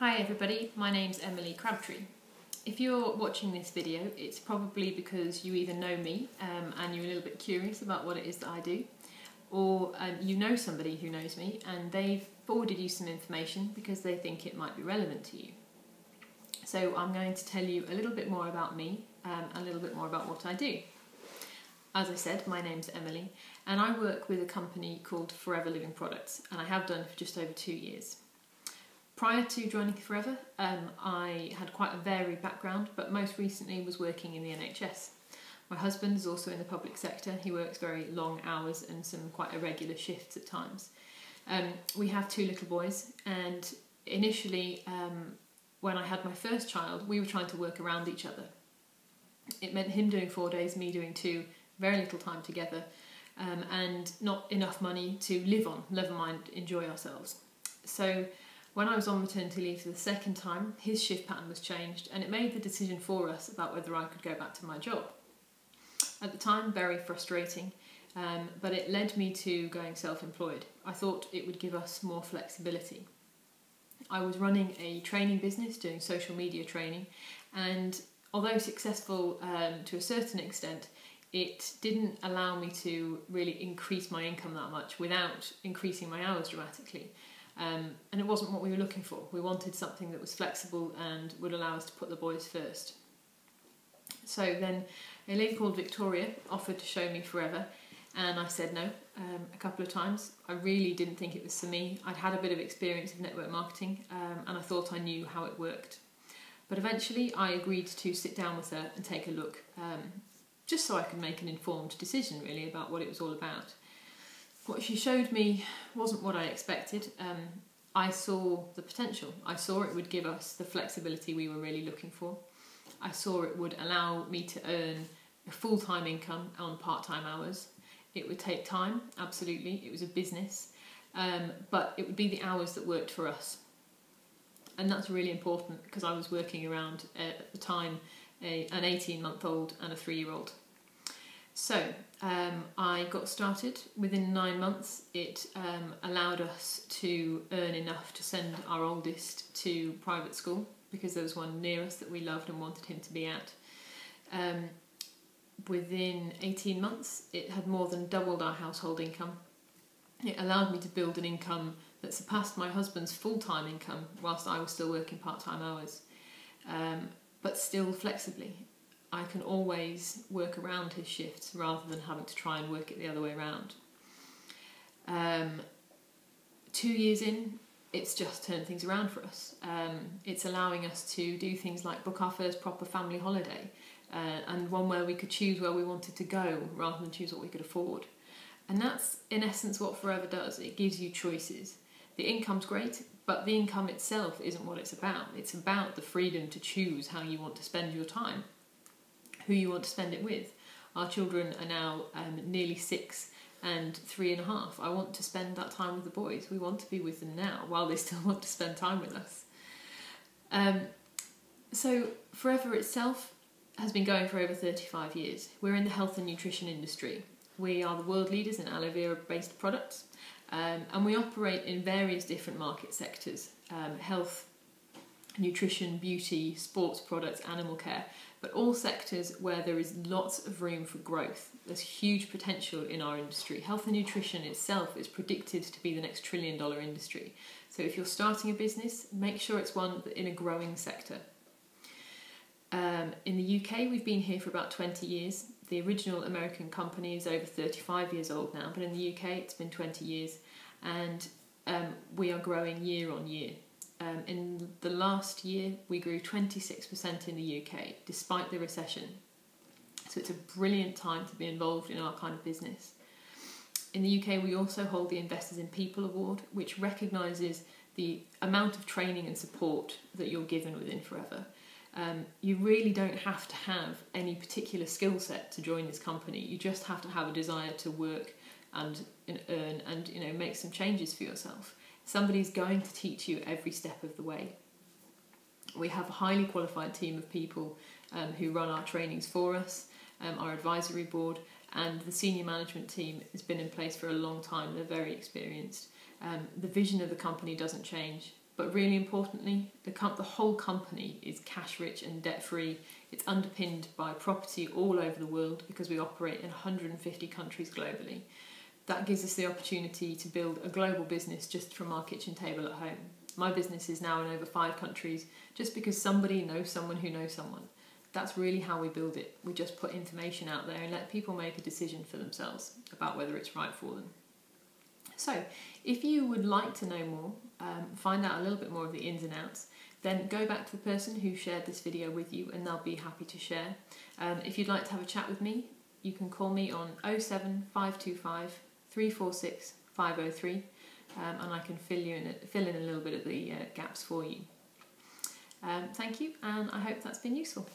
Hi everybody, my name's Emily Crabtree. If you're watching this video, it's probably because you either know me and you're a little bit curious about what it is that I do, or you know somebody who knows me and they've forwarded you some information because they think it might be relevant to you. So I'm going to tell you a little bit more about me and a little bit more about what I do. As I said, my name's Emily and I work with a company called Forever Living Products, and I have done for just over 2 years. Prior to joining Forever, I had quite a varied background, but most recently was working in the NHS. My husband is also in the public sector. He works very long hours and some quite irregular shifts at times. We have 2 little boys, and initially when I had my first child, we were trying to work around each other. It meant him doing 4 days, me doing 2, very little time together, and not enough money to live on, never mind enjoy ourselves. So when I was on maternity leave for the second time, his shift pattern was changed and it made the decision for us about whether I could go back to my job. At the time, very frustrating, but it led me to going self-employed. I thought it would give us more flexibility. I was running a training business, doing social media training, and although successful to a certain extent, it didn't allow me to really increase my income that much without increasing my hours dramatically. And it wasn't what we were looking for. We wanted something that was flexible and would allow us to put the boys first. So then a lady called Victoria offered to show me Forever, and I said no a couple of times. I really didn't think it was for me. I'd had a bit of experience of network marketing and I thought I knew how it worked. But eventually I agreed to sit down with her and take a look, just so I could make an informed decision really about what it was all about. What she showed me wasn't what I expected. I saw the potential. I saw it would give us the flexibility we were really looking for. I saw it would allow me to earn a full-time income on part-time hours. It would take time, absolutely. It was a business, but it would be the hours that worked for us. And that's really important because I was working around, at the time, an 18-month-old and a 3-year-old. So I got started. Within 9 months it allowed us to earn enough to send our oldest to private school because there was one near us that we loved and wanted him to be at. Within 18 months it had more than doubled our household income. It allowed me to build an income that surpassed my husband's full-time income whilst I was still working part-time hours, but still flexibly. I can always work around his shifts rather than having to try and work it the other way around. 2 years in, it's just turned things around for us. It's allowing us to do things like book our first proper family holiday, and one where we could choose where we wanted to go rather than choose what we could afford. And that's in essence what Forever does. It gives you choices. The income's great, but the income itself isn't what it's about. It's about the freedom to choose how you want to spend your time, who you want to spend it with. Our children are now nearly 6 and 3.5. I want to spend that time with the boys. We want to be with them now while they still want to spend time with us. So Forever itself has been going for over 35 years. We're in the health and nutrition industry. We are the world leaders in aloe vera based products, and we operate in various different market sectors: health, nutrition, beauty, sports products, animal care, but all sectors where there is lots of room for growth. There's huge potential in our industry. Health and nutrition itself is predicted to be the next $1 trillion industry. So if you're starting a business, make sure it's one in a growing sector. In the UK, we've been here for about 20 years. The original American company is over 35 years old now, but in the UK it's been 20 years, and we are growing year on year. In the last year, we grew 26% in the UK, despite the recession. So it's a brilliant time to be involved in our kind of business. In the UK, we also hold the Investors in People Award, which recognises the amount of training and support that you're given within Forever. You really don't have to have any particular skill set to join this company. You just have to have a desire to work and earn and make some changes for yourself. Somebody's going to teach you every step of the way. We have a highly qualified team of people who run our trainings for us, our advisory board, and the senior management team has been in place for a long time. They're very experienced. The vision of the company doesn't change. but really importantly, the whole company is cash rich and debt free. It's underpinned by property all over the world because we operate in 150 countries globally. That gives us the opportunity to build a global business just from our kitchen table at home. My business is now in over 5 countries just because somebody knows someone who knows someone. That's really how we build it. We just put information out there and let people make a decision for themselves about whether it's right for them. So, if you would like to know more, find out a little bit more of the ins and outs, then go back to the person who shared this video with you and they'll be happy to share. If you'd like to have a chat with me, you can call me on 07525 346 503 and I can fill in a little bit of the gaps for you. Thank you, and I hope that's been useful.